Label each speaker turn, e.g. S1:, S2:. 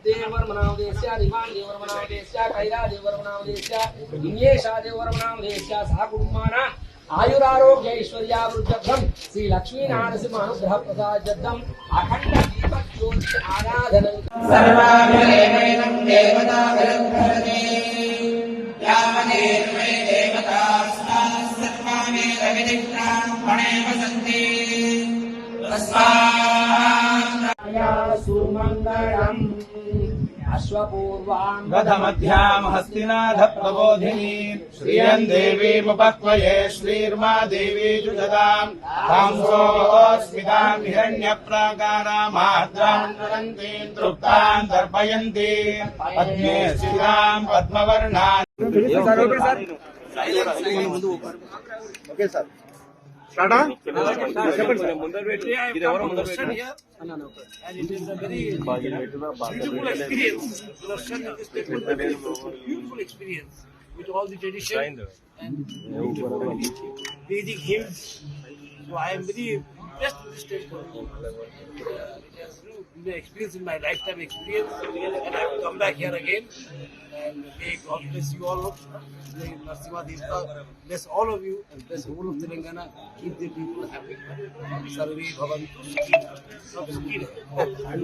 S1: देवर्मनामदेश्य रिवान देवर्मनामदेश्य कैला देवर्मनामदेश्य इन्येषा देवर्मनामदेश्य सा कुटुंबाना आयुरारोग्य ऐश्वर्यावृद्धं श्री लक्ष्मी नारसिंह अनुग्रह प्रसादं अखंड दीपक ज्योति आराधन सर्वाभिरेवैनं देवता विरद्धरते यावदेवै देवतास्ताः सर्वामे रविदिक्रां पणे वसन्ति तस्मात् सुमङ्गलम् अश्वपूर्वान्
S2: गतमध्याम् हस्तिनाथ प्रबोधिनी श्रियम् देवीमुपक्वये श्रीर्मा देवी जुषदाम् तांसोऽस्मिताम् हिरण्यप्राकारामाद्राम् नरन्तीम् तृप्ताम् तर्पयन्ति पद्मे स्थिताम् पद्मवर्णान्
S3: ఓకే సార్ స్టార్టా చెప్పండి సార్ ముందర పెట్టి ఇది ఎవరో ముందర పెట్టి
S4: and it is a very beautiful experience. Beautiful experience with all the tradition and Vedic hymns. So I am very impressed with this temple. It has been an experience in my lifetime experience, and I have come back here again. And may God bless you all. May Narasimha Devta bless all of you and bless all of Telangana. Keep the people happy. Sarve Bhavantu Sukhina.